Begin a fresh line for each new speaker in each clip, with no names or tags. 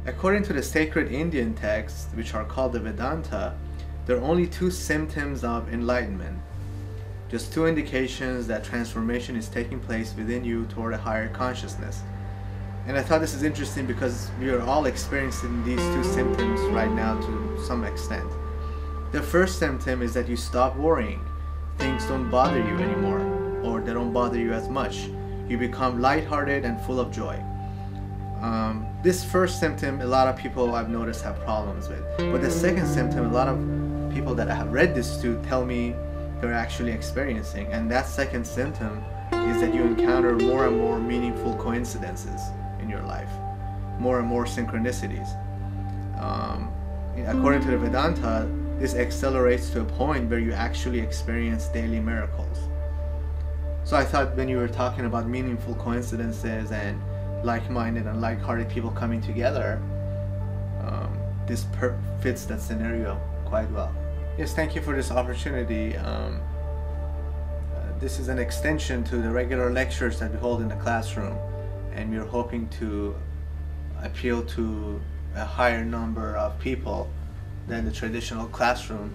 According to the sacred Indian texts, which are called the Vedanta, there are only two symptoms of enlightenment. Just two indications that transformation is taking place within you toward a higher consciousness. And I thought this is interesting because we are all experiencing these two symptoms right now to some extent. The first symptom is that you stop worrying. Things don't bother you anymore, or they don't bother you as much. You become lighthearted and full of joy. This first symptom, a lot of people I've noticed have problems with. But the second symptom, a lot of people that I have read this to tell me they're actually experiencing. And that second symptom is that you encounter more and more meaningful coincidences in your life, more and more synchronicities. According to the Vedanta, this accelerates to a point where you actually experience daily miracles. So I thought when you were talking about meaningful coincidences and like-minded and like-hearted people coming together, this fits that scenario quite well. Yes, thank you for this opportunity. This is an extension to the regular lectures that we hold in the classroom, and we're hoping to appeal to a higher number of people than the traditional classroom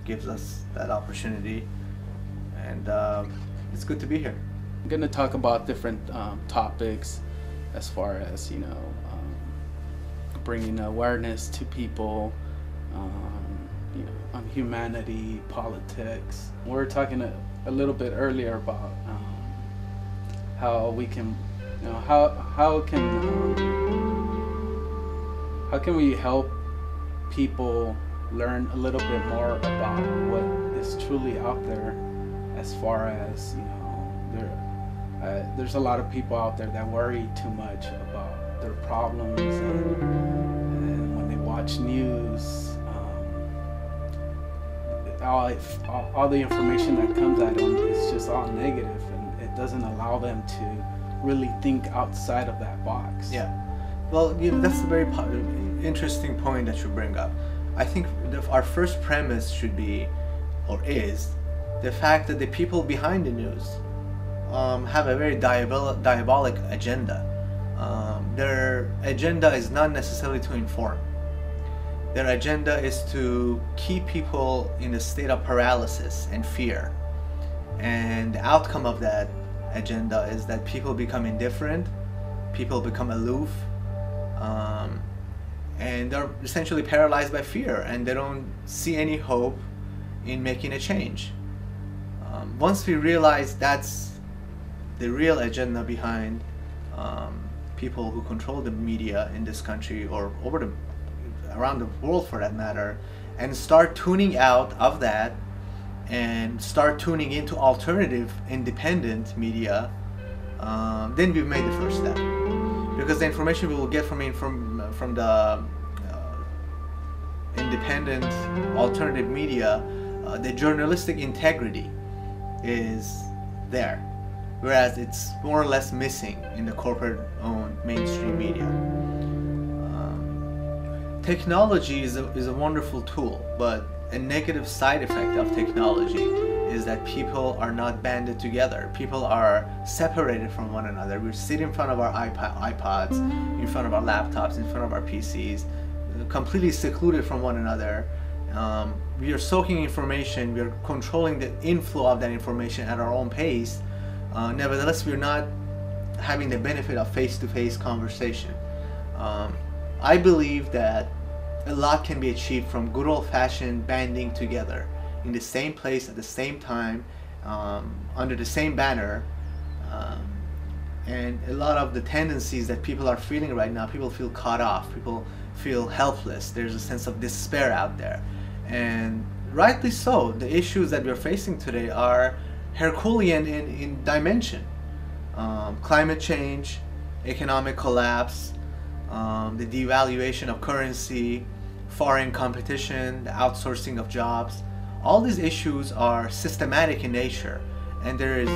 gives us that opportunity, and it's good to be here.
I'm going to talk about different topics as far as, bringing awareness to people, on humanity, politics. We were talking a little bit earlier about how we can, how can we help people learn a little bit more about what is truly out there, as far as, there's a lot of people out there that worry too much about their problems, and when they watch news, all the information that comes at them is just all negative, and it doesn't allow them to really think outside of that box.
Yeah, well, that's a very interesting point that you bring up. I think our first premise should be, or is, the fact that the people behind the news have a very diabolic agenda. Their agenda is not necessarily to inform. Their agenda is to keep people in a state of paralysis and fear. And the outcome of that agenda is that people become indifferent, people become aloof, and they're essentially paralyzed by fear, and they don't see any hope in making a change. Once we realize that's the real agenda behind people who control the media in this country, or around the world for that matter, and start tuning out of that and start tuning into alternative independent media, then we've made the first step. Because the information we will get from the independent alternative media, the journalistic integrity is there, whereas it's more or less missing in the corporate-owned mainstream media. Technology is a wonderful tool, but a negative side effect of technology is that people are not banded together. People are separated from one another. We sit in front of our iPods, in front of our laptops, in front of our PCs, completely secluded from one another. We are soaking information, we are controlling the inflow of that information at our own pace. Nevertheless, we're not having the benefit of face-to-face conversation. I believe that a lot can be achieved from good old-fashioned banding together in the same place at the same time, under the same banner. And a lot of the tendencies that people are feeling right now, people feel cut off, people feel helpless, there's a sense of despair out there. And rightly so. The issues that we're facing today are Herculean in dimension. Climate change, economic collapse, the devaluation of currency, foreign competition, the outsourcing of jobs. All these issues are systematic in nature, and there is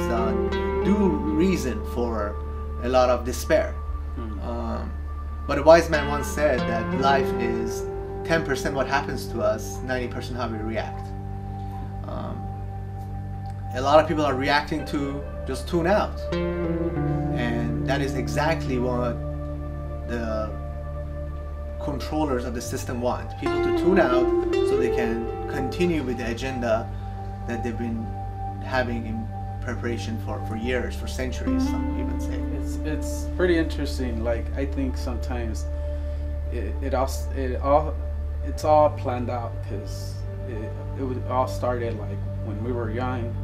due reason for a lot of despair. But a wise man once said that life is 10% what happens to us, 90% how we react. A lot of people are reacting to just tune out, and that is exactly what the controllers of the system want. People to tune out so they can continue with the agenda that they've been having in preparation for years, for centuries, some even say.
It's pretty interesting. Like, I think sometimes it's all planned out, because it all started like when we were young,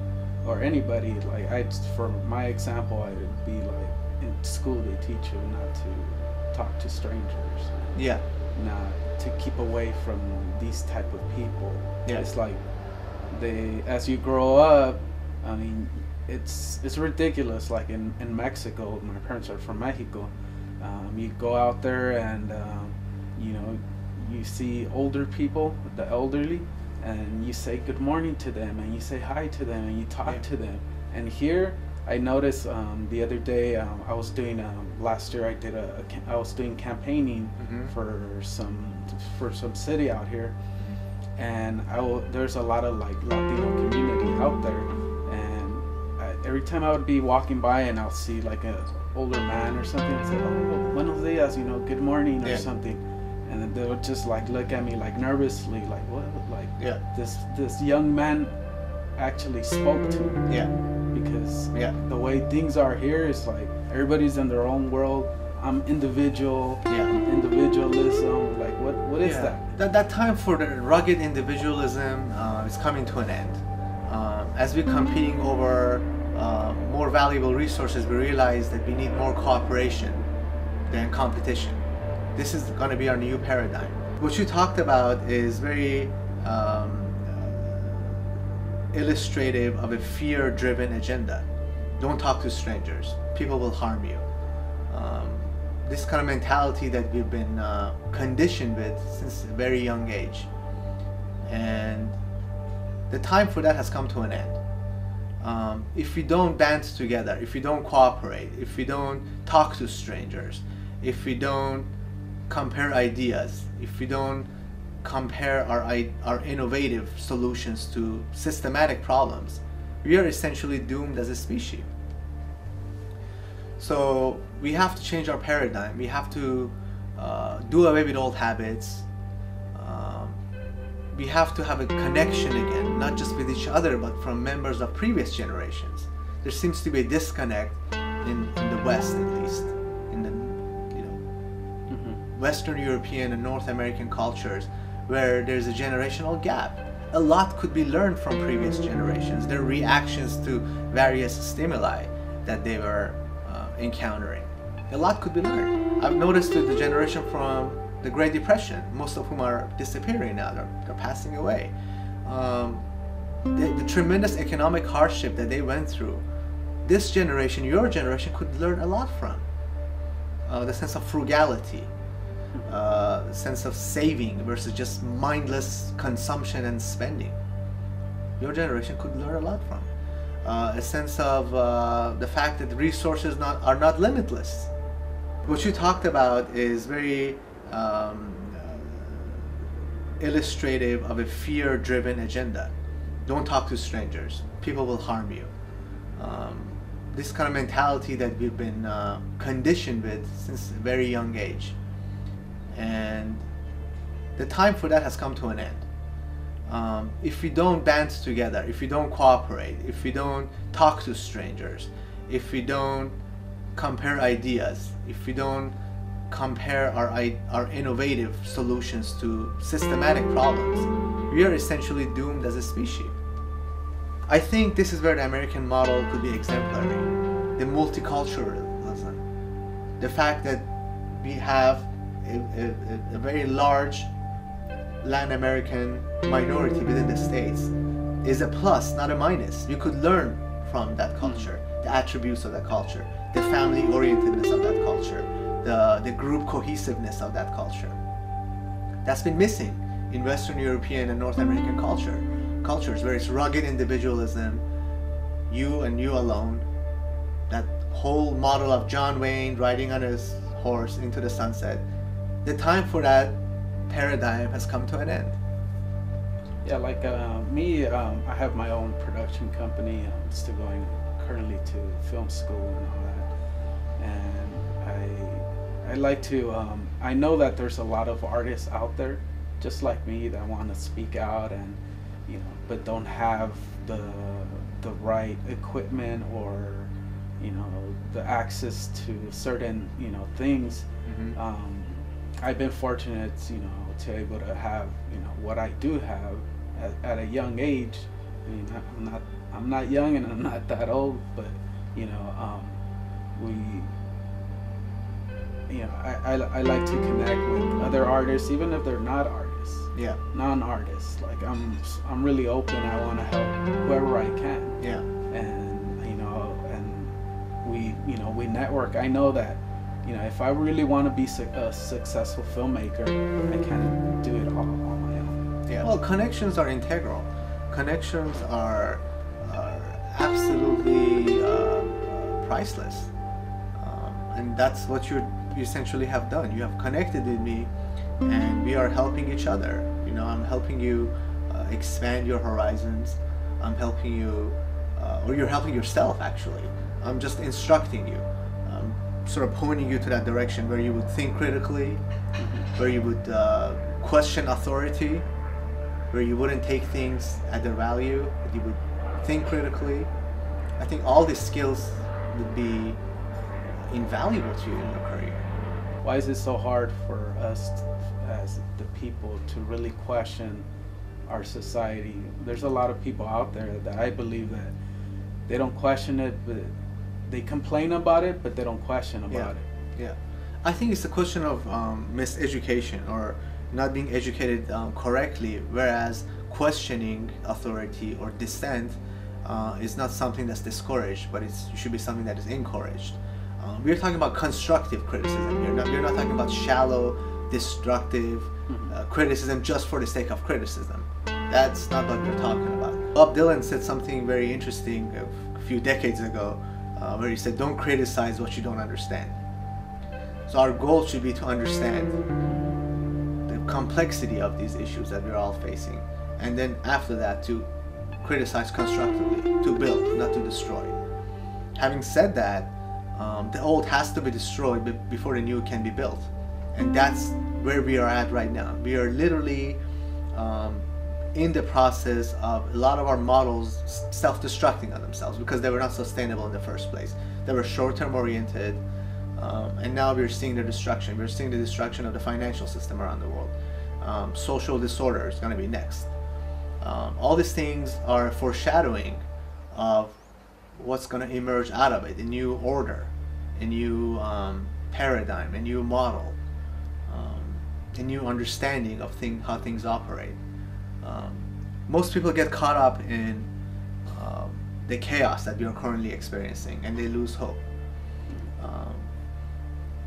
or anybody. Like, for my example, I would be like, in school they teach you not to talk to strangers.
Yeah.
Not to keep away from these type of people.
Yeah.
It's like as you grow up, I mean, it's ridiculous. Like in Mexico, my parents are from Mexico. You go out there and you know, you see older people, the elderly, and you say good morning to them, and you say hi to them, and you talk to them. And here, I noticed the other day, I was doing last year. I was doing campaigning for some city out here, and there's a lot of like Latino community out there, and every time I would be walking by and I'll see like an older man or something, I'd say, "Oh, buenos dias," you know, good morning or something, and then they would just like look at me like nervously, like what, like this young man actually spoke to me. Because the way things are here is like everybody's in their own world. I'm individual. Individualism. Like what is that?
That time for the rugged individualism is coming to an end. As we're competing over more valuable resources, we realize that we need more cooperation than competition. This is going to be our new paradigm. What you talked about is very illustrative of a fear-driven agenda. Don't talk to strangers. People will harm you. This kind of mentality that we've been conditioned with since a very young age. And the time for that has come to an end. If we don't band together, if we don't cooperate, if we don't talk to strangers, if we don't compare ideas, if we don't compare our innovative solutions to systematic problems, we are essentially doomed as a species. So we have to change our paradigm. We have to do away with old habits. We have to have a connection again, not just with each other, but from members of previous generations. There seems to be a disconnect in the West, at least, in the Western European and North American cultures, where there's a generational gap. A lot could be learned from previous generations, their reactions to various stimuli that they were encountering. A lot could be learned. I've noticed with the generation from the Great Depression, most of whom are disappearing now, they're passing away. The tremendous economic hardship that they went through, this generation, your generation, could learn a lot from. The sense of frugality, a sense of saving versus just mindless consumption and spending. Your generation could learn a lot from. A sense of the fact that the resources are not limitless. What you talked about is very illustrative of a fear-driven agenda. Don't talk to strangers. People will harm you. This kind of mentality that we've been conditioned with since a very young age. And the time for that has come to an end. If we don't band together, if we don't cooperate, if we don't talk to strangers, if we don't compare ideas, if we don't compare our innovative solutions to systematic problems, we are essentially doomed as a species. I think this is where the American model could be exemplary. The multiculturalism, the fact that we have a very large Latin American minority within the States is a plus, not a minus. You could learn from that culture, the attributes of that culture, the family orientedness of that culture, the group cohesiveness of that culture. That's been missing in Western European and North American cultures where it's rugged individualism, you and you alone. That whole model of John Wayne riding on his horse into the sunset. The time for that paradigm has come to an end.
Yeah, like me, I have my own production company. I'm still going currently to film school and all that, and I like to. I know that there's a lot of artists out there, just like me, that want to speak out and, but don't have the right equipment or, the access to certain, things.
Mm-hmm.
I've been fortunate, to able to have, what I do have at a young age. I mean, I'm not young and I'm not that old, but we. I like to connect with other artists, even if they're not artists.
Yeah.
Non-artists. Like I'm really open. I want to help whoever I can.
Yeah.
And we network. I know that if I really want to be a successful filmmaker, I can't do it all on my own.
Yeah. Well, connections are integral. Connections are absolutely priceless, and that's what you essentially have done. You have connected with me, and we are helping each other. I'm helping you expand your horizons. I'm helping you, or you're helping yourself actually. I'm just instructing you. I'm sort of pointing you to that direction where you would think critically, where you would question authority, where you wouldn't take things at their value, but you would think critically. I think all these skills would be invaluable to you in your career.
Why is it so hard for us as the people to really question our society? There's a lot of people out there that I believe that they don't question it, but they complain about it, but they don't question about it.
Yeah, I think it's a question of miseducation or not being educated correctly, whereas questioning authority or dissent is not something that's discouraged, but it should be something that is encouraged. We're talking about constructive criticism. You're not talking about shallow, destructive criticism just for the sake of criticism. That's not what we're talking about. Bob Dylan said something very interesting a few decades ago, where he said, "Don't criticize what you don't understand." So our goal should be to understand the complexity of these issues that we're all facing, and then after that to criticize constructively, to build, not to destroy. Having said that, the old has to be destroyed before the new can be built, and that's where we are at right now. We are literally in the process of a lot of our models self-destructing on themselves because they were not sustainable in the first place. They were short-term oriented, and now we're seeing the destruction. We're seeing the destruction of the financial system around the world. Social disorder is going to be next. All these things are foreshadowing of what's going to emerge out of it: a new order, a new paradigm, a new model, a new understanding of how things operate. Most people get caught up in the chaos that we are currently experiencing, and they lose hope.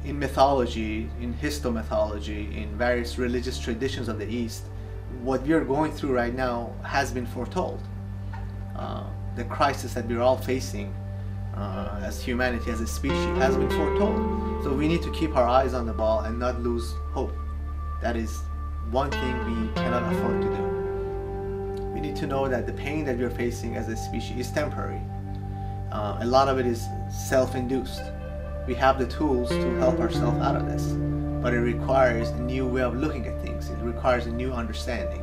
In mythology, in histomythology, in various religious traditions of the East, what we are going through right now has been foretold. The crisis that we're all facing as humanity, as a species, has been foretold. So we need to keep our eyes on the ball and not lose hope. That is one thing we cannot afford to do. We need to know that the pain that we're facing as a species is temporary. A lot of it is self-induced. We have the tools to help ourselves out of this, but it requires a new way of looking at things. It requires a new understanding,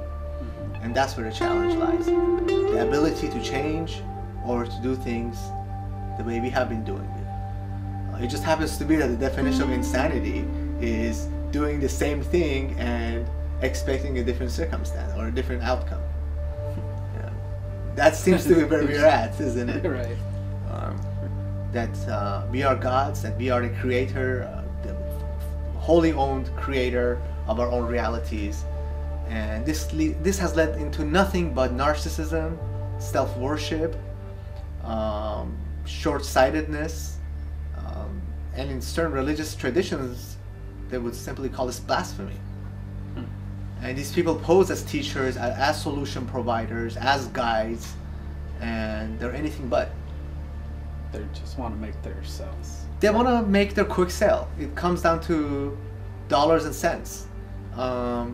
and that's where the challenge lies. The ability to change or to do things the way we have been doing it. It just happens to be that the definition of insanity is doing the same thing and expecting a different circumstance or a different outcome. Yeah. That seems to be where we're at, isn't it?
Right.
That we are gods, that we are the creator, the wholly owned creator of our own realities, and this has led into nothing but narcissism, self-worship, short-sightedness, and in certain religious traditions they would simply call this blasphemy. And these people pose as teachers, as solution providers, as guides, and they're anything but.
They just want to make their sales.
They want to make their quick sale. It comes down to dollars and cents.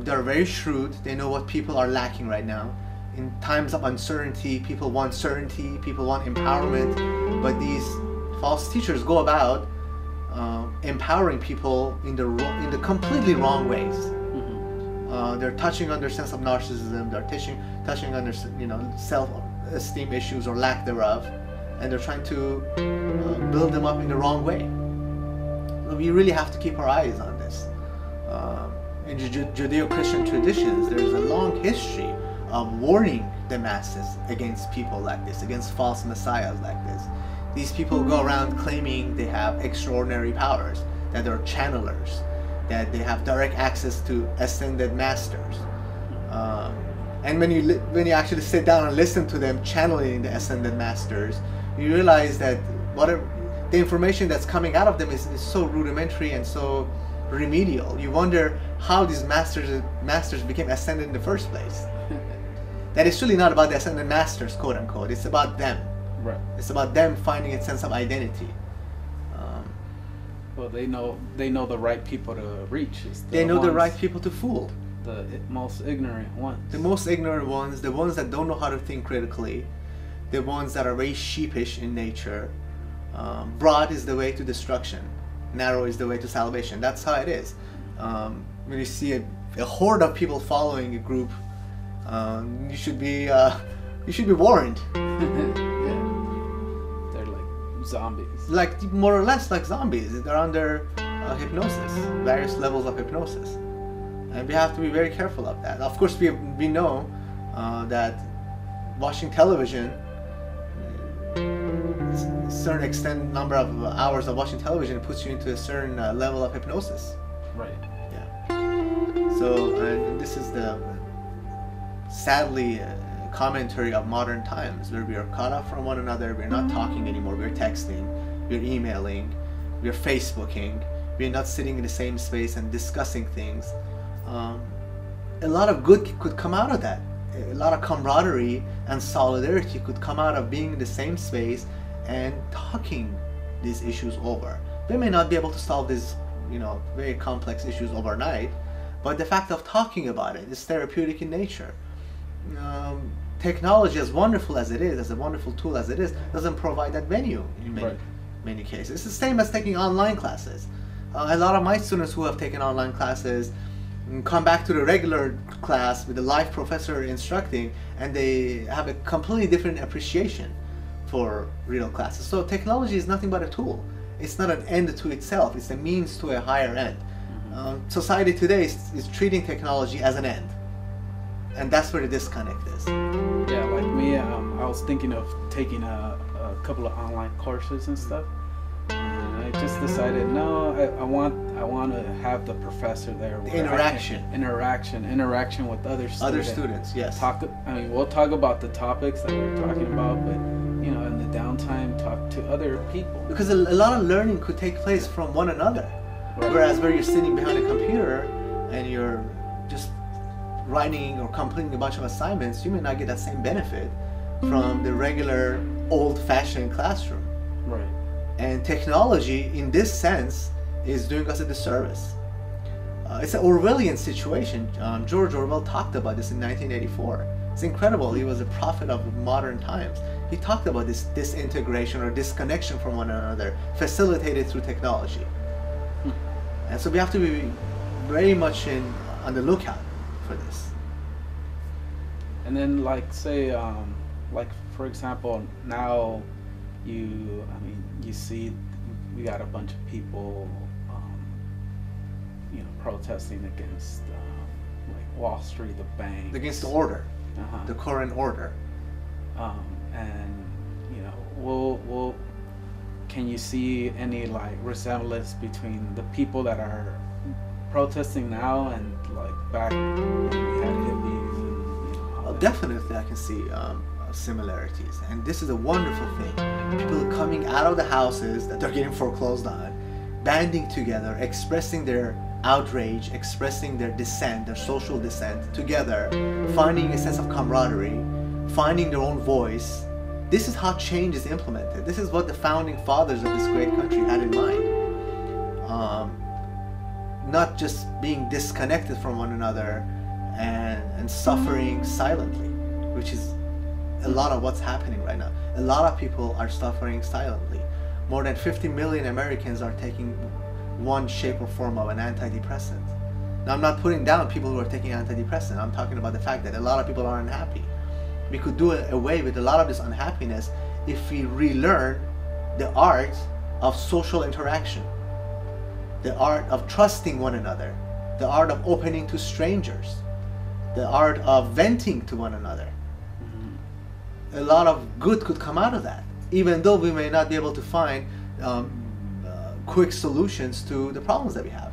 They're very shrewd. They know what people are lacking right now. In times of uncertainty, people want certainty, people want empowerment, but these false teachers go about empowering people in the completely wrong ways. They're touching on their sense of narcissism. They're touching on their self-esteem issues or lack thereof, and they're trying to build them up in the wrong way. We really have to keep our eyes on this. In Judeo-Christian traditions, there's a long history of warning the masses against people like this, against false messiahs like this. These people go around claiming they have extraordinary powers, that they're channelers, that they have direct access to ascended masters. And when you actually sit down and listen to them channeling the ascended masters, you realize that the information that's coming out of them is so rudimentary and so remedial. You wonder how these masters became ascended in the first place. That it's really not about the ascended masters, quote unquote. It's about them.
Right.
It's about them finding a sense of identity.
Well, they know the right people to reach.
They know the right people to fool.
The most ignorant ones.
The most ignorant ones, the ones that don't know how to think critically, the ones that are very sheepish in nature. Broad is the way to destruction. Narrow is the way to salvation. That's how it is. When you see a horde of people following a group, you should be warned.
Yeah. They're like zombies.
Like more or less like zombies. They're under hypnosis, various levels of hypnosis, and we have to be very careful of that. Of course, we know that watching television, a certain extent number of hours of watching television puts you into a certain level of hypnosis.
Right.
Yeah. So, and this is the sadly commentary of modern times, where we are cut off from one another. We're not talking anymore. We're texting, we're emailing, we're Facebooking. We're not sitting in the same space and discussing things. A lot of good could come out of that. A lot of camaraderie and solidarity could come out of being in the same space and talking these issues over. We may not be able to solve these, very complex issues overnight, but the fact of talking about it is therapeutic in nature. Technology, as wonderful as it is, as a wonderful tool as it is, doesn't provide that venue in many cases. It's the same as taking online classes. A lot of my students who have taken online classes come back to the regular class with a live professor instructing, and they have a completely different appreciation for real classes. So technology is nothing but a tool. It's not an end to itself. It's a means to a higher end. Society today is treating technology as an end, and that's where the disconnect is.
Yeah, like me, I was thinking of taking a couple of online courses and stuff, and I just decided no, I want to have the professor there.
Interaction
with other students.
Other students, yes.
We'll talk about the topics that we're talking about, but in the downtime, talk to other people. Because
a lot of learning could take place from one another. Right. Whereas where you're sitting behind a computer and you're just writing or completing a bunch of assignments, you may not get that same benefit from the regular old-fashioned classroom.
Right.
And technology, in this sense, is doing us a disservice. It's an Orwellian situation. George Orwell talked about this in 1984. It's incredible. He was a prophet of modern times. He talked about this disintegration or disconnection from one another, facilitated through technology. And so we have to be very much on the lookout for this.
And then, say, for example, now you see we got a bunch of people, protesting against, Wall Street, the banks.
Against the order, the current order.
And, can you see any resemblance between the people that are protesting now and back when we had hippies and
definitely I can see similarities, and this is a wonderful thing. People coming out of the houses that they're getting foreclosed on, banding together, expressing their outrage, expressing their dissent, their social dissent together, finding a sense of camaraderie, finding their own voice. This is how change is implemented. This is what the founding fathers of this great country had in mind. Not just being disconnected from one another and suffering silently, which is a lot of what's happening right now. A lot of people are suffering silently. More than 50 million Americans are taking one shape or form of an antidepressant. Now, I'm not putting down people who are taking antidepressant. I'm talking about the fact that a lot of people are unhappy. We could do away with a lot of this unhappiness if we relearn the art of social interaction, the art of trusting one another, the art of opening to strangers, the art of venting to one another. A lot of good could come out of that, even though we may not be able to find quick solutions to the problems that we have.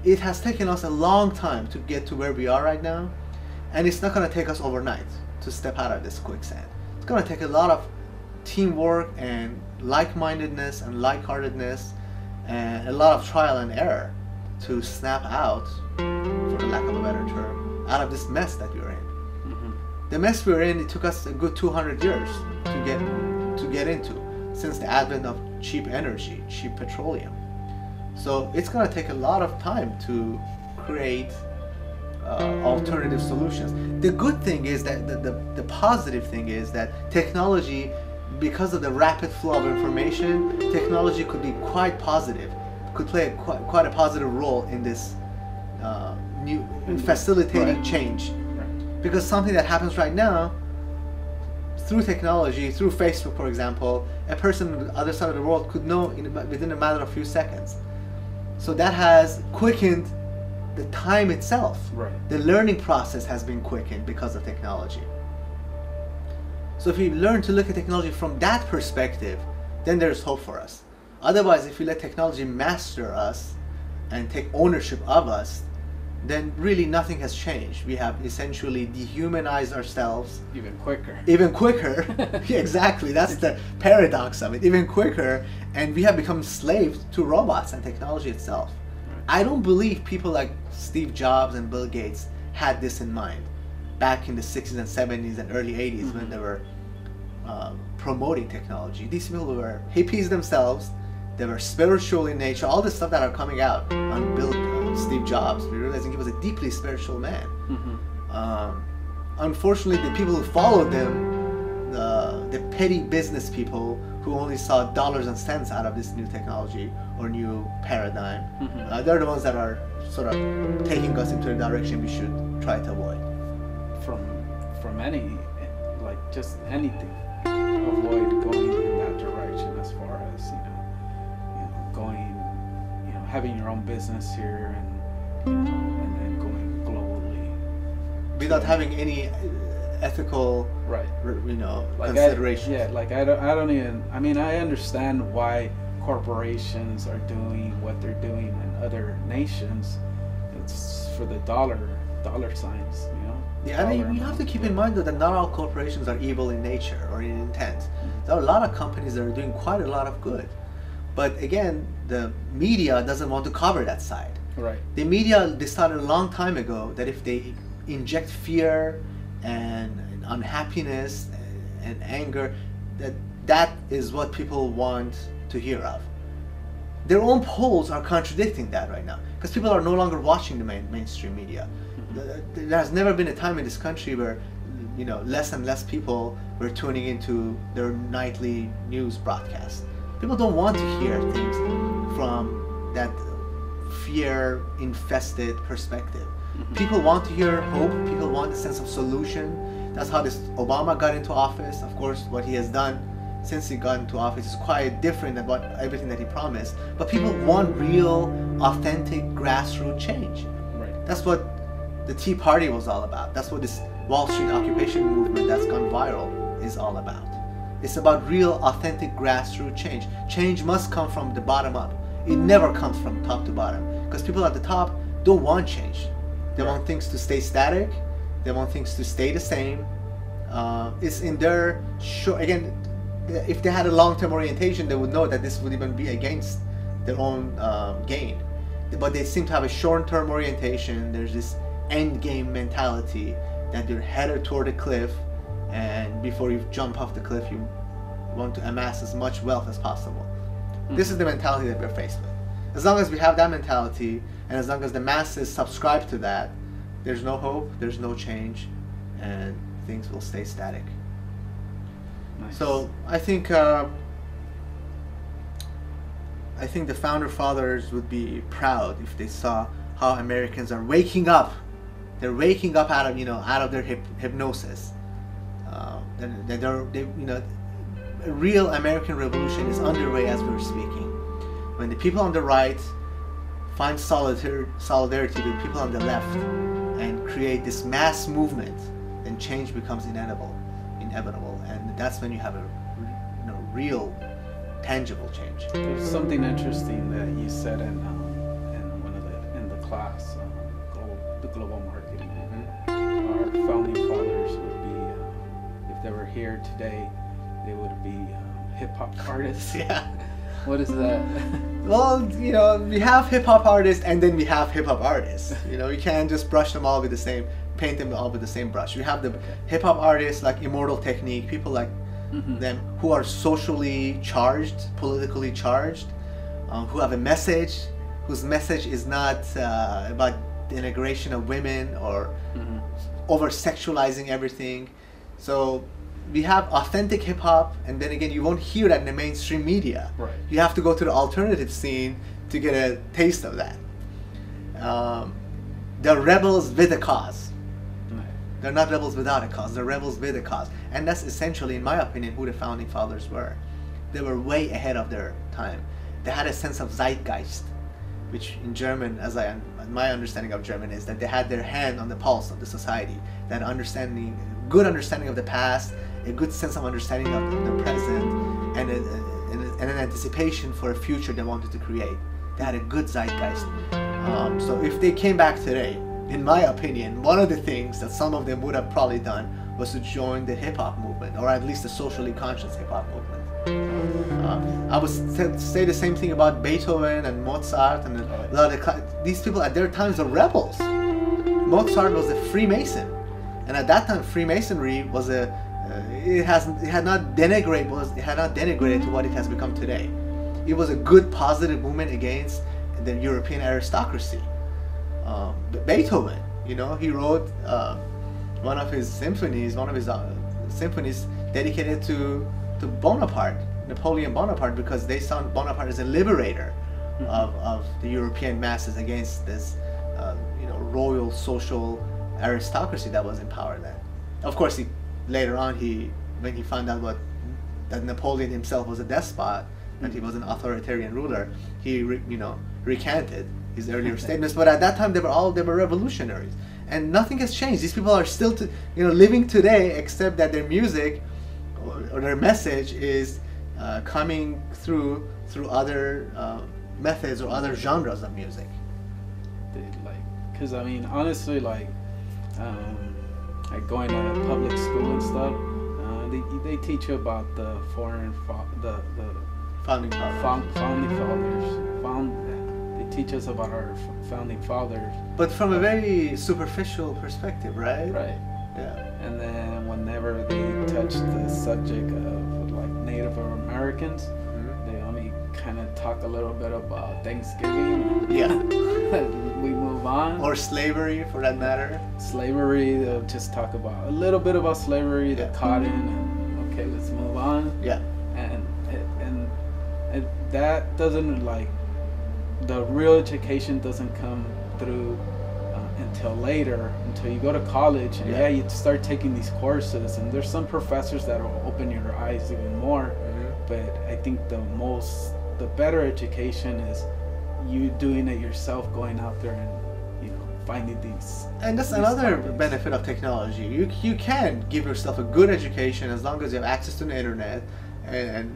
It has taken us a long time to get to where we are right now, and it's not going to take us overnight to step out of this quicksand. It's going to take a lot of teamwork and like-mindedness and like-heartedness and a lot of trial and error to snap out, for the lack of a better term, out of this mess that we're in. The mess we're in, it took us a good 200 years to get into, since the advent of cheap energy, cheap petroleum. So it's going to take a lot of time to create alternative solutions. The good thing is that the positive thing is that technology, because of the rapid flow of information, technology could be quite positive, could play quite a positive role in this new facilitating change. Because something that happens right now, through technology, through Facebook, for example, a person on the other side of the world could know within a matter of a few seconds. So that has quickened the time itself.
Right.
The learning process has been quickened because of technology. So if we learn to look at technology from that perspective, then there's hope for us. Otherwise, if we let technology master us and take ownership of us, then really nothing has changed. We have essentially dehumanized ourselves.
Even quicker.
Even quicker. Exactly. That's the paradox of it. Even quicker. And we have become slaves to robots and technology itself.
Right.
I don't believe people like Steve Jobs and Bill Gates had this in mind back in the 60s and 70s and early 80s when they were promoting technology. These people were hippies themselves. They were spiritual in nature. All the stuff that are coming out on Steve Jobs, we're realizing he was a deeply spiritual man. Unfortunately, the people who followed them, the petty business people who only saw dollars and cents out of this new technology or new paradigm, they're the ones that are sort of taking us into a direction we should try to avoid.
From any, like just anything, avoid going in that direction as far as going, having your own business here and then going globally
without having any ethical,
right,
like considerations.
I understand why corporations are doing what they're doing in other nations. It's for the dollar signs,
Yeah, I mean, you have to keep in mind that not all corporations are evil in nature or in intent. There are a lot of companies that are doing quite a lot of good. But again, the media doesn't want to cover that side.
Right.
The media decided a long time ago that if they inject fear and unhappiness and anger, that is what people want to hear of. Their own polls are contradicting that right now because people are no longer watching the mainstream media. There has never been a time in this country where less and less people were tuning into their nightly news broadcast. People don't want to hear things from that fear-infested perspective. People want to hear hope. People want a sense of solution. That's how this Obama got into office. Of course, what he has done since he got into office is quite different than everything that he promised. But people want real, authentic, grassroots change.
Right.
That's what the Tea Party was all about. That's what this Wall Street occupation movement that's gone viral is all about. It's about real, authentic, grassroots change. Change must come from the bottom up. It never comes from top to bottom. Because people at the top don't want change. They want things to stay static. They want things to stay the same. It's in their again, if they had a long-term orientation, they would know that this would even be against their own gain. But they seem to have a short-term orientation. There's this end game mentality that you're headed toward a cliff, and before you jump off the cliff, you want to amass as much wealth as possible. This is the mentality that we're faced with. As long as we have that mentality, and as long as the masses subscribe to that, there's no hope, there's no change, and things will stay static.
Nice.
So I think I think the founder fathers would be proud if they saw how Americans are waking up. They're waking up out of out of their hypnosis. A real American revolution is underway as we're speaking. When the people on the right find solidarity with people on the left and create this mass movement, then change becomes inevitable, and that's when you have a real, tangible change.
There's something interesting that you said in the class, the global marketing. Our founding fathers would be, if they were here today, they would be hip hop artists.
Yeah.
What is that?
Well, we have hip hop artists, and then we have hip hop artists. You can't just brush them all with the same, paint them all with the same brush. We have the hip hop artists like Immortal Technique, people like them who are socially charged, politically charged, who have a message, whose message is not about the integration of women or over sexualizing everything. So we have authentic hip hop, and then again, you won't hear that in the mainstream media.
Right.
You have to go to the alternative scene to get a taste of that. They're rebels with a cause.
Right.
They're not rebels without a cause. They're rebels with a cause, and that's essentially, in my opinion, who the founding fathers were. They were way ahead of their time. They had a sense of zeitgeist, which in German, my understanding of German is that they had their hand on the pulse of the society. That good understanding of the past, a good sense of understanding of the present, and an anticipation for a future they wanted to create. They had a good zeitgeist. So if they came back today, in my opinion, one of the things that some of them would have probably done was to join the hip-hop movement, or at least the socially conscious hip-hop movement. I would say the same thing about Beethoven and Mozart, and a lot of these people at their times were rebels. Mozart was a Freemason, and at that time Freemasonry was it had not denigrated to what it has become today. It was a good, positive movement against the European aristocracy. Beethoven, he wrote one of his symphonies dedicated to Bonaparte, Napoleon Bonaparte, because they saw Bonaparte as a liberator of the European masses against this, royal social aristocracy that was in power then. Of course, later on, when he found out that Napoleon himself was a despot and he was an authoritarian ruler, he recanted his earlier statements. But at that time, they were revolutionaries, and nothing has changed. These people are still living today, except that their music or their message is coming through other methods or other genres of music.
Because honestly, going to public school and stuff, they teach you about the
Founding fathers.
They teach us about our founding fathers,
but from a very superficial perspective, right?
Right.
Yeah.
And then whenever they touch the subject of Native Americans, they only kind of talk a little bit about Thanksgiving.
Yeah.
We move on.
Or slavery, for that matter.
Slavery, they'll just talk about a little bit about slavery, the cotton, and okay, let's move on.
Yeah.
And that doesn't the real education doesn't come through until later, until you go to college, and you start taking these courses, and there's some professors that will open your eyes even more. But I think the better education is you doing it yourself, going out there and finding these. And that's
another benefit of technology. You can give yourself a good education as long as you have access to the internet, and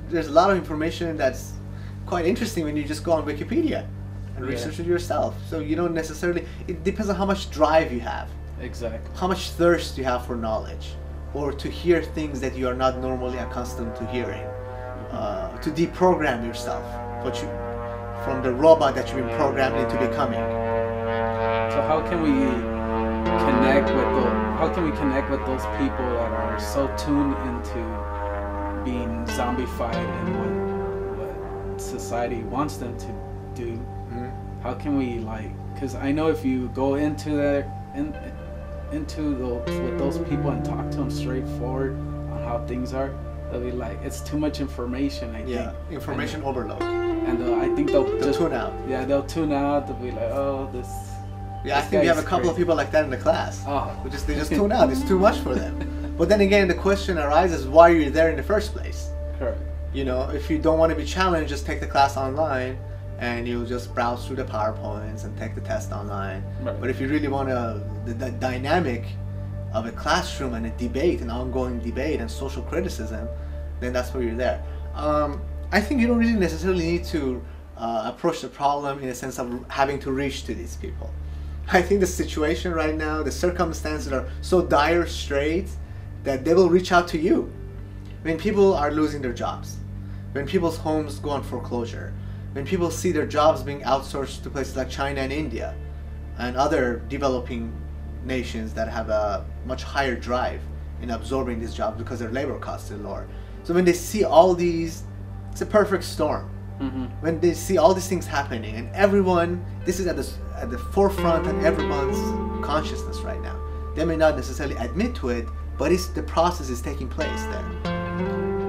there's a lot of information that's quite interesting when you just go on Wikipedia and research it yourself. So you don't necessarily, it depends on how much drive you have.
Exactly.
How much thirst you have for knowledge, or to hear things that you are not normally accustomed to hearing. To deprogram yourself, from the robot that you've been programmed into becoming.
So how can we connect with those people that are so tuned into being zombified and what society wants them to do? How can we because I know if you go into with those people and talk to them straightforward on how things are, they'll be it's too much information. I think.
Information overload.
and I think they'll just
tune out.
Yeah, they'll tune out. They'll be like, oh, this.
Yeah, I think we have a couple of people like that in the class.
Oh.
They just tune out. It's too much for them. But then again, the question arises: why are you there in the first place?
Correct.
You know, if you don't want to be challenged, just take the class online, and you'll just browse through the PowerPoints and take the test online.
Right.
But if you really want the dynamic of a classroom and a debate, an ongoing debate and social criticism, then that's where you're there. I think you don't really necessarily need to approach the problem in a sense of having to reach to these people. I think the situation right now, the circumstances are so dire straits that they will reach out to you. When people are losing their jobs, when people's homes go on foreclosure, when people see their jobs being outsourced to places like China and India and other developing nations that have a much higher drive in absorbing these jobs because their labor costs are lower. So when they see all these, it's a perfect storm.
Mm-hmm.
When they see all these things happening and everyone, this is at the forefront of everyone's consciousness right now. They may not necessarily admit to it, but the process is taking place there.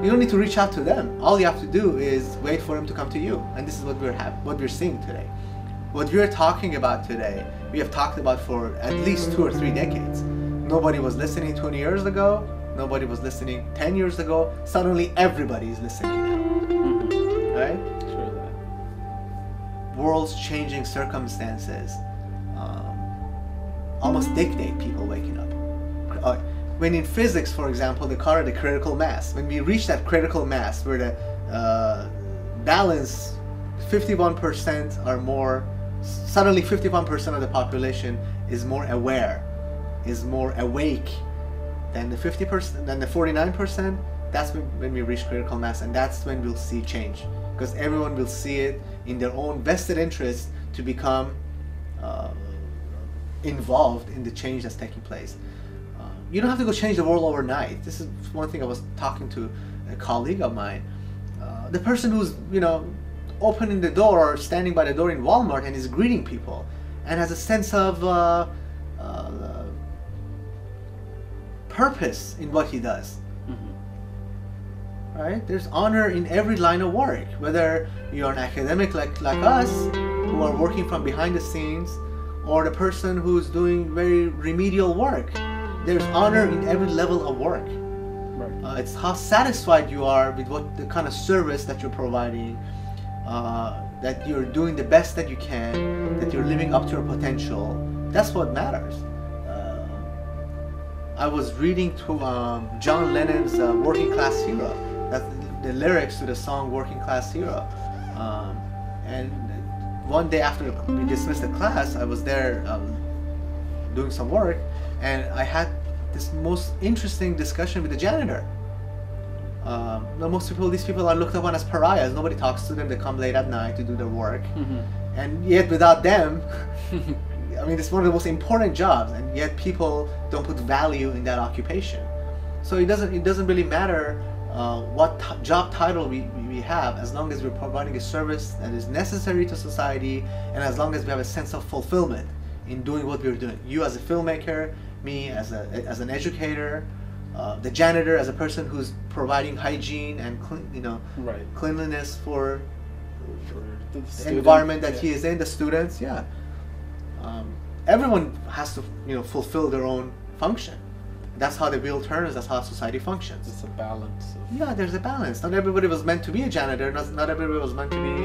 You don't need to reach out to them. All you have to do is wait for them to come to you. And this is what we're seeing today. What we're talking about today, we have talked about for at least 2 or 3 decades. Nobody was listening 20 years ago. Nobody was listening 10 years ago. Suddenly everybody is listening now.
Mm-hmm.
Right?
Sure that.
World's changing circumstances almost dictate people waking up. When in physics, for example, they call it the critical mass. When we reach that critical mass where the balance 51% are more, suddenly 51% of the population is more aware, is more awake than the 50%, than the 49%, that's when we reach critical mass, and that's when we'll see change. Because everyone will see it in their own vested interest to become involved in the change that's taking place. You don't have to go change the world overnight. This is one thing I was talking to a colleague of mine. The person who's, opening the door or standing by the door in Walmart and is greeting people and has a sense of purpose in what he does. Mm-hmm. Right? There's honor in every line of work, whether you're an academic like us who are working from behind the scenes, or the person who's doing very remedial work. There's honor in every level of work. Right. It's how satisfied you are with the kind of service that you're providing, that you're doing the best that you can, that you're living up to your potential. That's what matters. I was reading to John Lennon's Working Class Hero. That's the lyrics to the song Working Class Hero. And one day after we dismissed the class, I was there doing some work, and I had this most interesting discussion with the janitor. These people are looked upon as pariahs. Nobody talks to them. They come late at night to do their work. Mm-hmm. And yet without them, I mean, it's one of the most important jobs, and yet people don't put value in that occupation. So it doesn't really matter what job title we have, as long as we're providing a service that is necessary to society, and as long as we have a sense of fulfillment in doing what we're doing. You as a filmmaker, me as an educator, the janitor as a person who's providing hygiene and cleanliness for the environment that he is in, the students. Everyone has to fulfill their own function. That's how the wheel turns. That's how society functions.
It's a balance.
There's a balance. Not everybody was meant to be a janitor. Not everybody was meant to be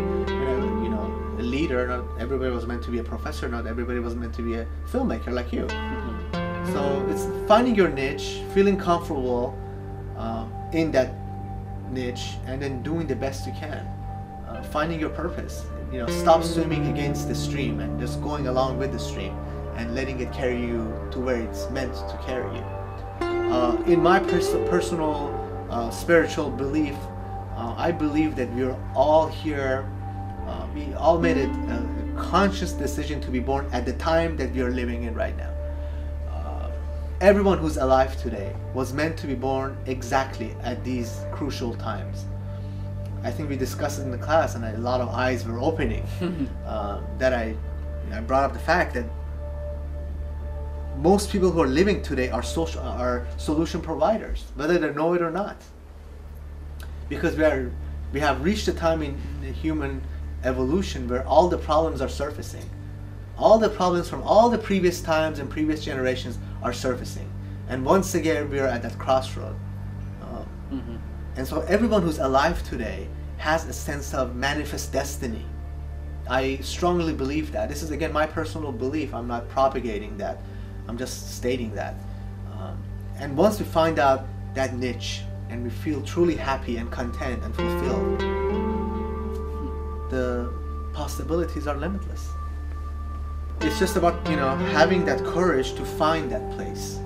a leader. Not everybody was meant to be a professor. Not everybody was meant to be a filmmaker like you. Mm-hmm. So it's finding your niche, feeling comfortable in that niche, and then doing the best you can. Finding your purpose. Stop swimming against the stream and just going along with the stream and letting it carry you to where it's meant to carry you. In my personal spiritual belief, I believe that we're all here. We all made a conscious decision to be born at the time that we are living in right now. Everyone who's alive today was meant to be born exactly at these crucial times. I think we discussed it in the class, and a lot of eyes were opening. That I brought up the fact that most people who are living today are solution providers, whether they know it or not. Because we have reached a time in human evolution where all the problems are surfacing. All the problems from all the previous times and previous generations are surfacing. And once again, we are at that crossroad. And so everyone who's alive today has a sense of manifest destiny. I strongly believe that. This is, again, my personal belief. I'm not propagating that. I'm just stating that. And once we find out that niche and we feel truly happy and content and fulfilled, the possibilities are limitless. It's just about, having that courage to find that place.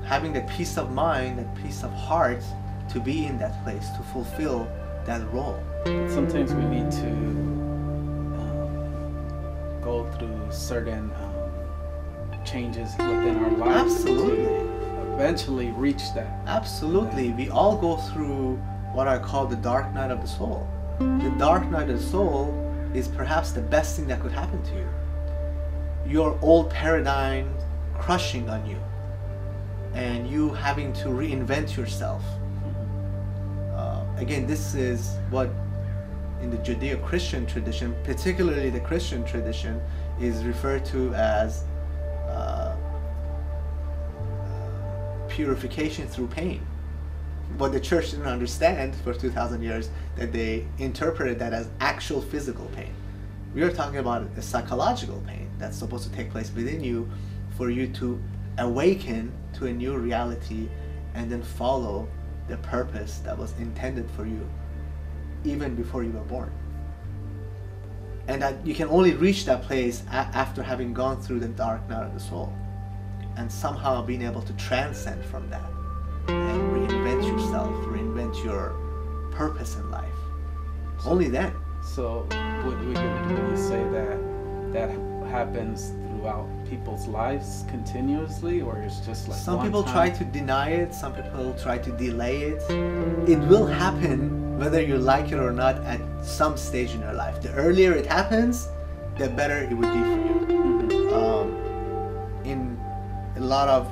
Having that peace of mind, that peace of heart to be in that place, to fulfill that role.
Sometimes we need to go through certain changes within our lives.
Absolutely.
To eventually reach that.
Absolutely. We all go through what I call the dark night of the soul. The dark night of the soul is perhaps the best thing that could happen to you. Your old paradigm crushing on you and you having to reinvent yourself. Again, this is what in the Judeo-Christian tradition, particularly the Christian tradition, is referred to as purification through pain. But the church didn't understand for 2,000 years that they interpreted that as actual physical pain. We are talking about a psychological pain that's supposed to take place within you for you to awaken to a new reality and then follow the purpose that was intended for you even before you were born. And that you can only reach that place after having gone through the dark night of the soul and somehow being able to transcend from that and reinvent yourself, reinvent your purpose in life. Only then.
So would you say that happens throughout people's lives continuously, or it's just like
some
one
people
time?
try to deny it, some people try to delay it. It will happen whether you like it or not at some stage in your life. The earlier it happens, the better it would be for you. In a lot of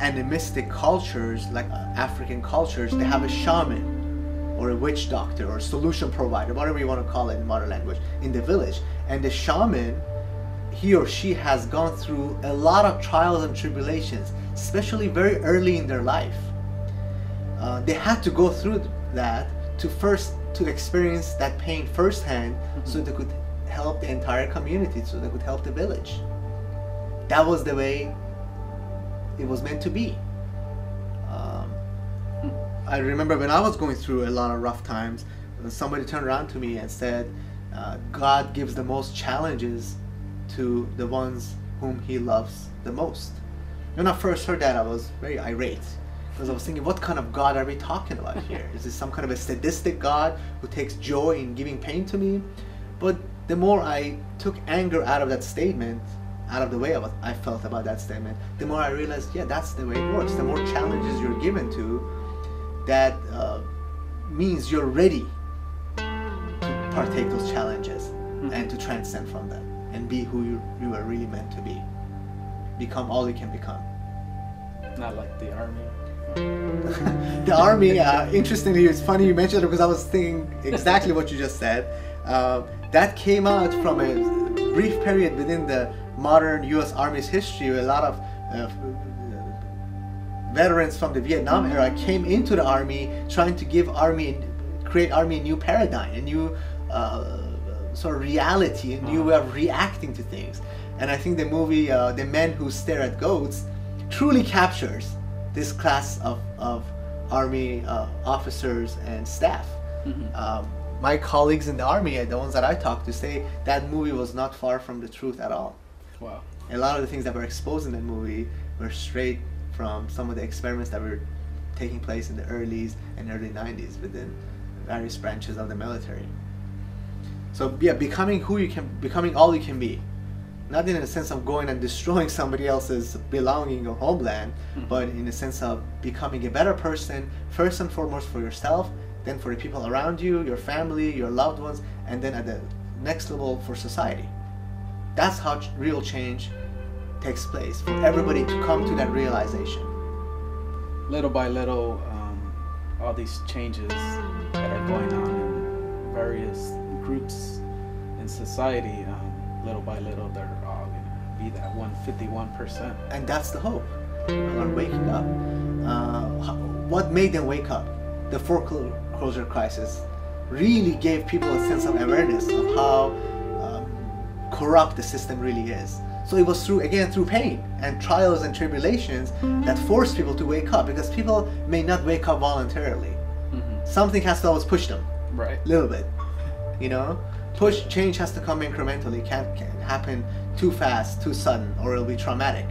animistic cultures, like African cultures, they have a shaman or a witch doctor or a solution provider, whatever you want to call it in modern language, in the village. And the shaman, he or she has gone through a lot of trials and tribulations, especially very early in their life. They had to go through that to experience that pain firsthand, so they could help the entire community, so they could help the village. That was the way it was meant to be. I remember when I was going through a lot of rough times, somebody turned around to me and said, God gives the most challenges to the ones whom he loves the most. When I first heard that, I was very irate, because I was thinking, what kind of God are we talking about here? Is this some kind of a sadistic God who takes joy in giving pain to me? But the more I took anger out of that statement, out of the way I felt about that statement, the more I realized, yeah, that's the way it works. The more challenges you're given to, that means you're ready to partake those challenges and to transcend from them and be who you are really meant to be. Become all you can become.
Not like the army.
The army, interestingly, it's funny you mentioned it, because I was thinking exactly what you just said. That came out from a brief period within the modern U.S. Army's history, where a lot of veterans from the Vietnam era came into the army trying to create army a new paradigm, a new sort of reality, a new way of reacting to things. And I think the movie The Men Who Stare at Goats truly captures this class of army officers and staff. My colleagues in the army, the ones that I talked to, say that movie was not far from the truth at all.
Wow.
A lot of the things that were exposed in that movie were straight from some of the experiments that were taking place in the early 90s within various branches of the military. So yeah, becoming all you can be. Not in a sense of going and destroying somebody else's belonging or homeland, but in a sense of becoming a better person, first and foremost for yourself, then for the people around you, your family, your loved ones, and then at the next level for society. That's how real change takes place, for everybody to come to that realization.
Little by little, all these changes that are going on in various groups in society, little by little, they're all gonna be that 151%.
And that's the hope. People are waking up. What made them wake up? The foreclosure crisis really gave people a sense of awareness of how corrupt the system really is. So it was through pain and trials and tribulations that forced people to wake up, because people may not wake up voluntarily. Something has to always push them,
Right.
a little bit, you know. Change has to come incrementally. Can't happen too fast, too sudden, or it'll be traumatic,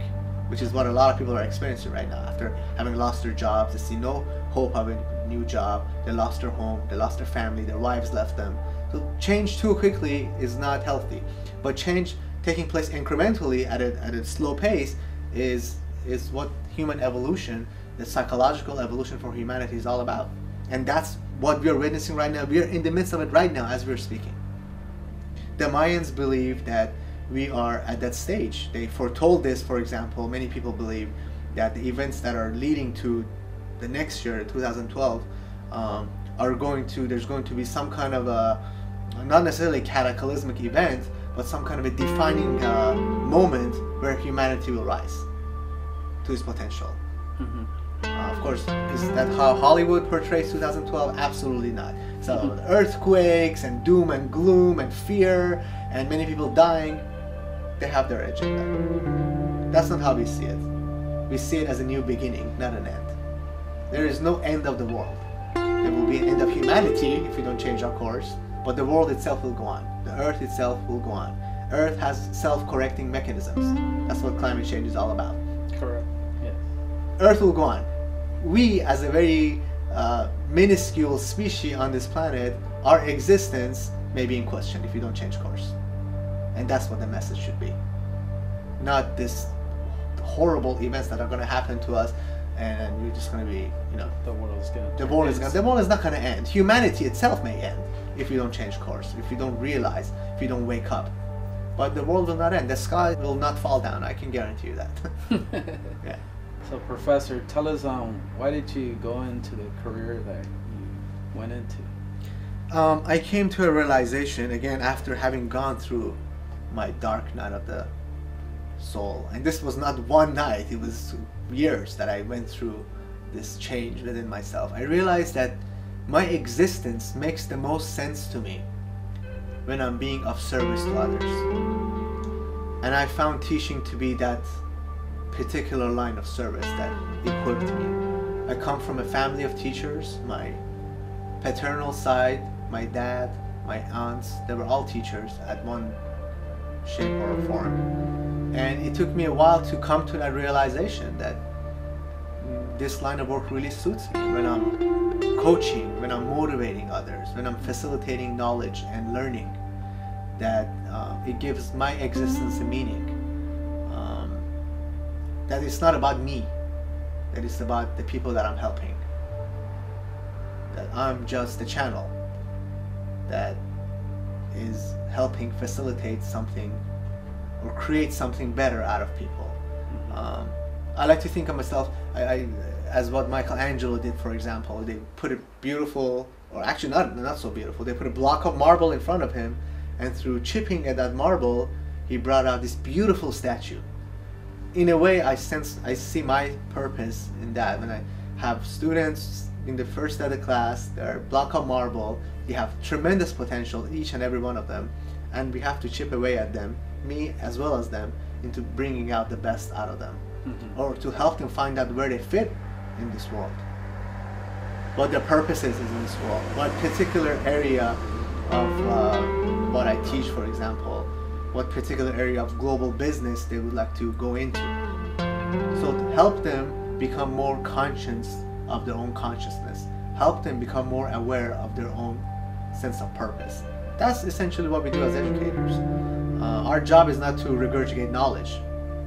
which is what a lot of people are experiencing right now. After having lost their jobs, they see no hope of a new job. They lost their home, they lost their family, their wives left them. So change too quickly is not healthy. But change taking place incrementally at a slow pace is what human evolution, the psychological evolution for humanity, is all about. And that's what we are witnessing right now. We are in the midst of it right now as we're speaking. The Mayans believe that we are at that stage. They foretold this, for example. Many people believe that the events that are leading to the next year, 2012, there's going to be some kind of a, not necessarily cataclysmic event, but some kind of a defining moment where humanity will rise to its potential. Of course, is that how Hollywood portrays 2012? Absolutely not. So earthquakes and doom and gloom and fear and many people dying, they have their agenda. That's not how we see it. We see it as a new beginning, not an end. There is no end of the world. There will be an end of humanity if we don't change our course, but the world itself will go on. The earth itself will go on. Earth has self-correcting mechanisms. That's what climate change is all about.
Correct. Yes.
Earth will go on. We, as a very minuscule species on this planet, our existence may be in question if we don't change course. And that's what the message should be. Not this horrible events that are going to happen to us and we're just going to be,
The world is going to
the world is not going to end. Humanity itself may end if we don't change course, if we don't realize, if we don't wake up. But the world will not end. The sky will not fall down. I can guarantee you that. Yeah.
So, Professor, tell us, why did you go into the career that you went into?
I came to a realization, again, after having gone through my dark night of the soul. And this was not one night, it was years that I went through this change within myself. I realized that my existence makes the most sense to me when I'm being of service to others. And I found teaching to be that particular line of service that equipped me. I come from a family of teachers. My paternal side, my dad, my aunts, they were all teachers at one shape or form. And it took me a while to come to that realization that this line of work really suits me. When I'm coaching, when I'm motivating others, when I'm facilitating knowledge and learning, that it gives my existence a meaning. That it's not about me, that it's about the people that I'm helping. That I'm just a channel that is helping facilitate something or create something better out of people. I like to think of myself as what Michelangelo did, for example. They put a beautiful, or actually not so beautiful, they put a block of marble in front of him, and through chipping at that marble, he brought out this beautiful statue. In a way, I see my purpose in that. When I have students in the first day of the class, they're a block of marble, they have tremendous potential, each and every one of them, and we have to chip away at them, me as well as them, into bringing out the best out of them, or to help them find out where they fit in this world, what their purpose is in this world, what particular area of what I teach, for example, what particular area of global business they would like to go into. So to help them become more conscious of their own consciousness, help them become more aware of their own sense of purpose. That's essentially what we do as educators. Our job is not to regurgitate knowledge.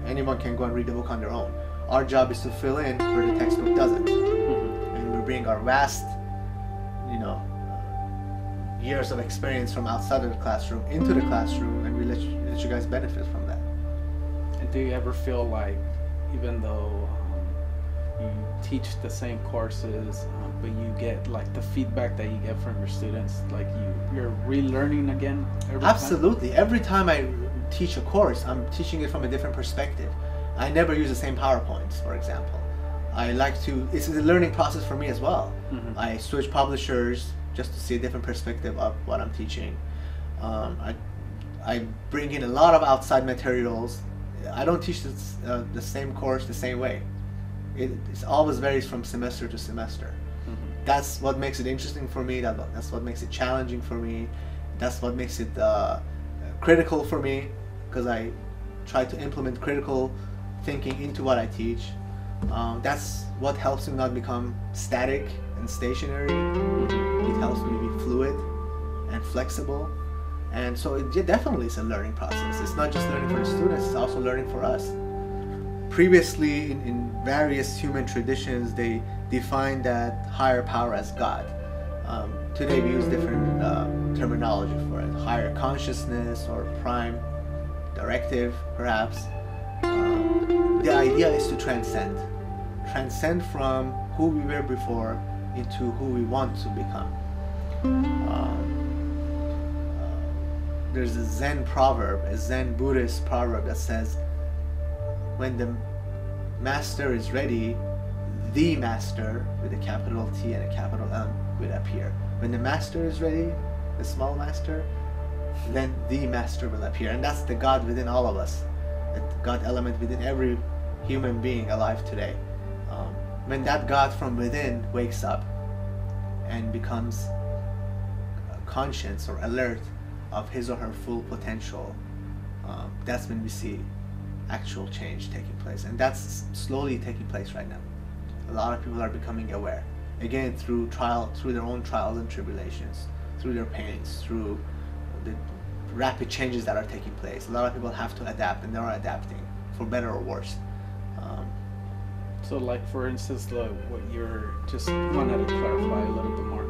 Anyone can go and read the book on their own. Our job is to fill in where the textbook doesn't. And we bring our vast, years of experience from outside of the classroom into the classroom, and we let you guys benefit from that.
And do you ever feel like, even though you teach the same courses, but you get like the feedback that you get from your students, like you're relearning again every
Absolutely. Every time I teach a course, I'm teaching it from a different perspective. I never use the same PowerPoints, for example. I like to, it's a learning process for me as well.
Mm-hmm.
I switch publishers just to see a different perspective of what I'm teaching. I bring in a lot of outside materials. I don't teach the same course the same way. It always varies from semester to semester.
Mm-hmm.
That's what makes it interesting for me. That's what makes it challenging for me. That's what makes it critical for me, because I try to implement critical thinking into what I teach. That's what helps me not become static and stationary. It helps me be fluid and flexible. And so it definitely is a learning process. It's not just learning for the students, it's also learning for us. Previously, in various human traditions, they defined that higher power as God. Today we use different terminology for it. Higher consciousness or prime directive, perhaps. The idea is to transcend. Transcend from who we were before into who we want to become. There's a Zen proverb, a Zen Buddhist proverb that says, when the master is ready, the master, with a capital T and a capital M, will appear. When the master is ready, the small master, then the master will appear. And that's the God within all of us, the God element within every human being alive today. When that God from within wakes up and becomes conscious or alert of his or her full potential, that's when we see actual change taking place. And that's slowly taking place right now. A lot of people are becoming aware, again, through their own trials and tribulations, through their pains, through the rapid changes that are taking place. A lot of people have to adapt, and they are adapting for better or worse.
So, like for instance, what you're just wanted to clarify a little bit more.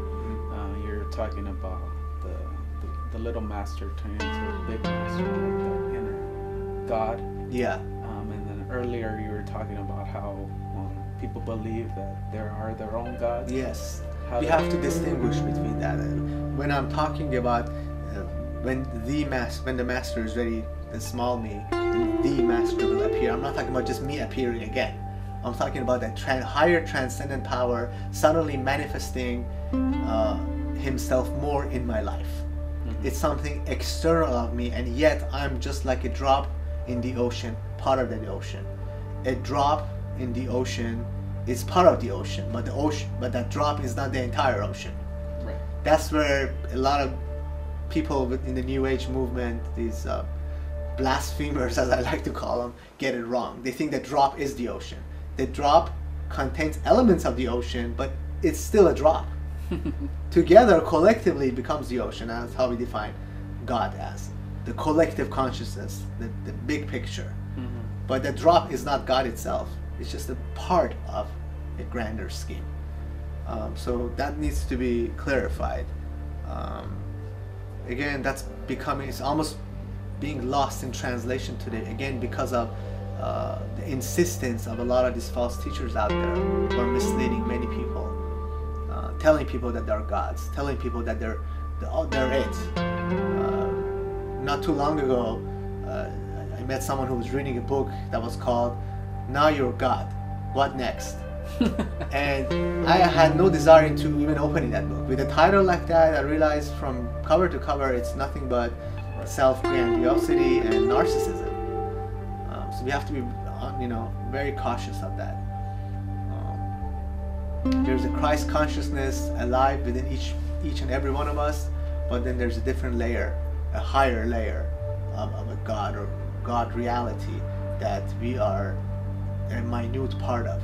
You're talking about the little master turning into a big master, like the inner God.
Yeah.
And then earlier you were talking about how people believe that there are their own gods.
Yes. We have to distinguish between that. When I'm talking about when the master is ready, the small me, then the master will appear. I'm not talking about just me appearing again. I'm talking about that higher transcendent power suddenly manifesting himself more in my life. Mm-hmm. It's something external of me, and yet I'm just like a drop in the ocean, part of the ocean. A drop in the ocean is part of the ocean, but that drop is not the entire ocean.
Right.
That's where a lot of people in the New Age movement, these blasphemers, as I like to call them, get it wrong. They think the drop is the ocean. The drop contains elements of the ocean, but it's still a drop. Together, collectively, it becomes the ocean. That's how we define God as the collective consciousness, the big picture.
Mm-hmm.
But the drop is not God itself. It's just a part of a grander scheme. So that needs to be clarified. Again, it's almost being lost in translation today, again, because of the insistence of a lot of these false teachers out there who are misleading many people, telling people that they're gods, telling people that they're it. Not too long ago, I met someone who was reading a book that was called "Now You're God, What Next?" And I had no desire to even opening that book. With a title like that, I realized from cover to cover it's nothing but self-grandiosity and narcissism. So we have to be, very cautious of that. There's a Christ consciousness alive within each and every one of us, but then there's a different layer, a higher layer of a God or God reality that we are a minute part of.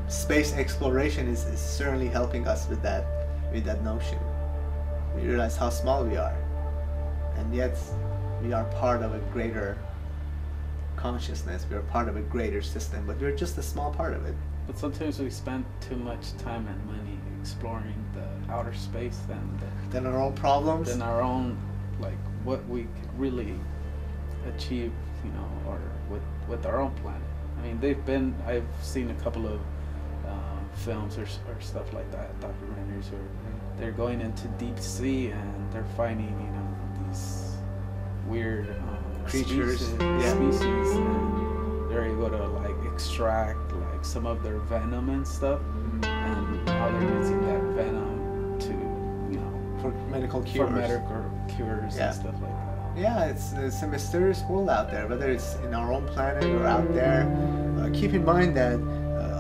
Space exploration is certainly helping us with that notion. We realize how small we are, and yet we are part of a greater consciousness. We are part of a greater system, but we're just a small part of it.
But sometimes we spend too much time and money exploring the outer space
than our own problems,
than our own, like what we could really achieve, or with our own planet. mean, I've seen a couple of films or stuff like that, documentaries where they're going into deep sea and they're finding, these weird
Creatures,
species, and they're able to like extract like some of their venom and stuff, and now they're using that venom to,
for medical cures,
and stuff like that.
Yeah, it's a mysterious world out there, whether it's in our own planet or out there. Keep in mind that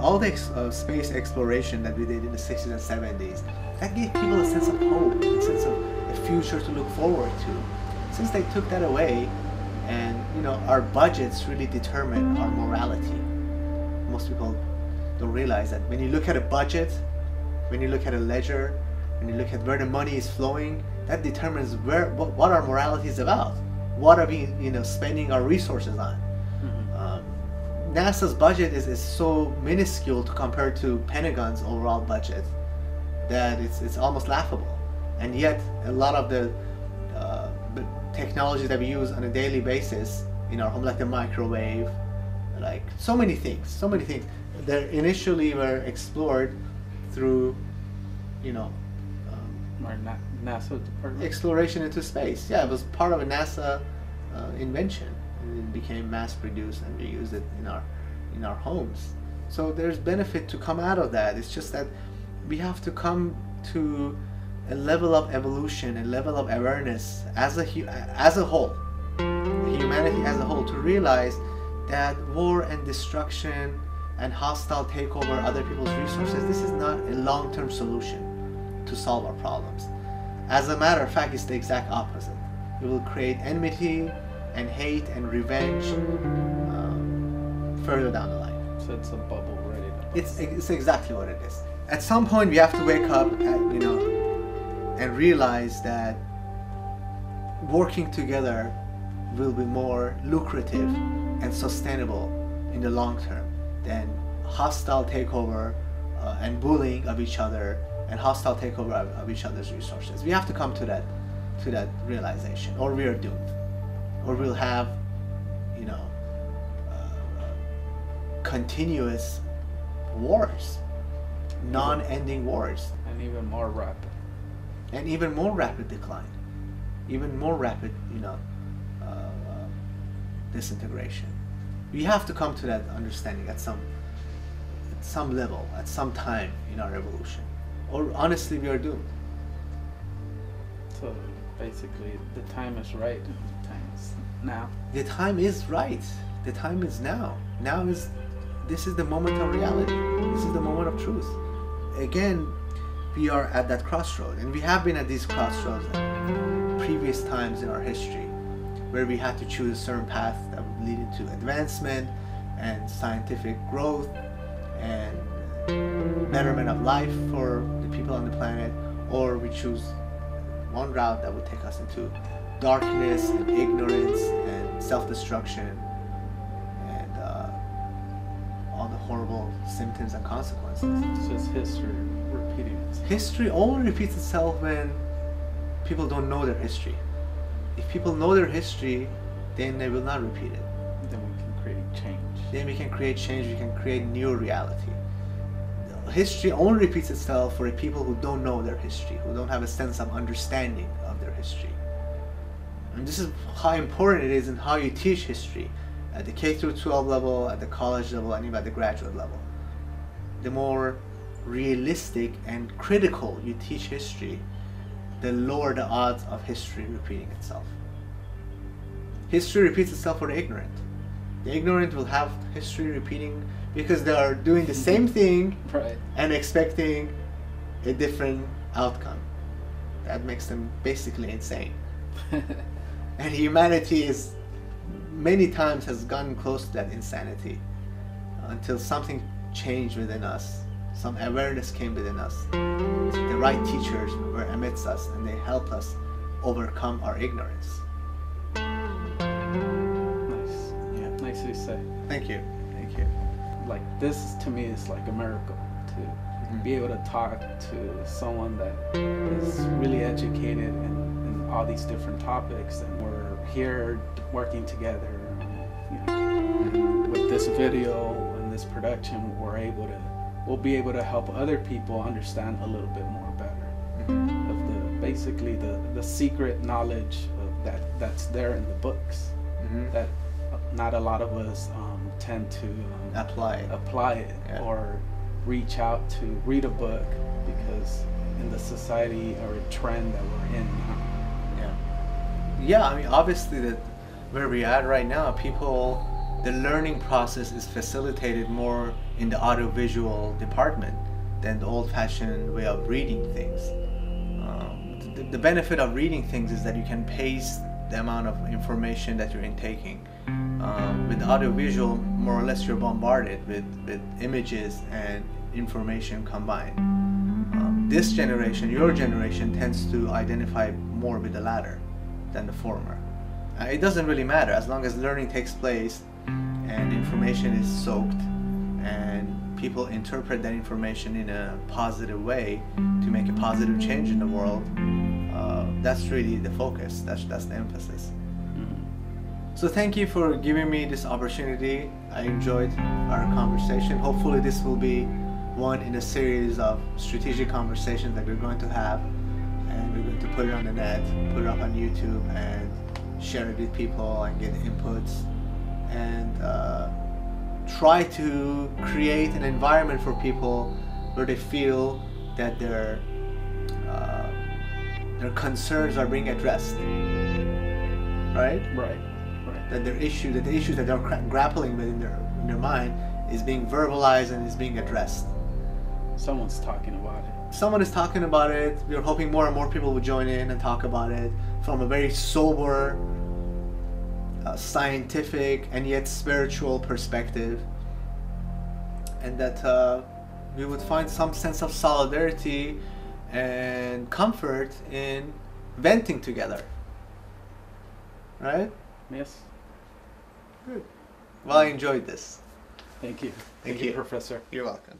all the space exploration that we did in the 60s and 70s, that gave people a sense of hope, a sense of a future to look forward to. Since they took that away, and our budgets really determine our morality. Most people don't realize that when you look at a budget, when you look at a ledger, when you look at where the money is flowing, that determines what our morality is about. What are we spending our resources on? NASA's budget is so minuscule to compare to Pentagon's overall budget that it's almost laughable. And yet a lot of the technology that we use on a daily basis in our home, like the microwave, like so many things that initially were explored through
Our NASA department.
Exploration into space. Yeah, it was part of a NASA invention, and it became mass produced, and we use it in our homes. So there's benefit to come out of that. It's just that we have to come to a level of evolution, a level of awareness as a whole, humanity as a whole, to realize that war and destruction and hostile takeover of other people's resources, this is not a long-term solution to solve our problems. As a matter of fact, it's the exact opposite. It will create enmity and hate and revenge further down the line.
So it's a bubble ready to burst.
It's exactly what it is. At some point, we have to wake up and realize that working together will be more lucrative and sustainable in the long term than hostile takeover and bullying of each other and hostile takeover of each other's resources. We have to come to that realization, or we are doomed, or we'll have continuous wars, non-ending wars,
and even more rapid
decline, even more rapid disintegration. We have to come to that understanding at some level, at some time in our evolution, or honestly we are doomed.
So basically the time is right, the time is now.
The time is right, the time is now. This is the moment of reality, this is the moment of truth. Again, we are at that crossroad, and we have been at these crossroads at previous times in our history, where we had to choose a certain path that would lead to advancement and scientific growth and betterment of life for the people on the planet, or we choose one route that would take us into darkness and ignorance and self-destruction and all the horrible symptoms and consequences.
It's just history repeating itself.
History only repeats itself when people don't know their history. If people know their history, then they will not repeat it.
Then we can create change.
Then we can create change, we can create new reality. History only repeats itself for the people who don't know their history, who don't have a sense of understanding of their history. And this is how important it is in how you teach history at the K through 12 level, at the college level, and even at the graduate level. The more realistic and critical you teach history, the lower the odds of history repeating itself. History repeats itself for the ignorant. The ignorant will have history repeating because they are doing the same thing
Right.
and expecting a different outcome. That makes them basically insane. And humanity is many times has gone close to that insanity until something changed within us, some awareness came within us. The right teachers were amidst us and they helped us overcome our ignorance.
Nice. Yeah, nicely said.
Thank you. Thank you.
Like this to me is like a miracle to be able to talk to someone that is really educated in all these different topics, and we're here working together, And with this video and this production, we'll be able to help other people understand a little bit more better of basically the secret knowledge of that's there in the books that not a lot of us tend to apply it or reach out to read a book, because in the society or trend that we're in now.
Yeah, I mean, obviously that where we're at right now, the learning process is facilitated more in the audiovisual department than the old-fashioned way of reading things. The benefit of reading things is that you can pace the amount of information that you're intaking. With the audiovisual, more or less you're bombarded with images and information combined. This generation, your generation, tends to identify more with the latter than the former. It doesn't really matter as long as learning takes place and information is soaked and people interpret that information in a positive way to make a positive change in the world. That's really the focus, that's the emphasis. So thank you for giving me this opportunity. I enjoyed our conversation. Hopefully this will be one in a series of strategic conversations that we're going to have, and we're going to put it on the net, put it up on YouTube, and share it with people and get inputs, and try to create an environment for people where they feel that their concerns are being addressed. Right? That the issues that they're grappling with in their mind is being verbalized and is being addressed.
Someone's talking about it.
Someone is talking about it. We're hoping more and more people will join in and talk about it from a very sober, scientific, and yet spiritual perspective. And that we would find some sense of solidarity and comfort in venting together. Right?
Yes.
Good. Well, I enjoyed this.
Thank you.
Thank you,
Professor.
You're welcome.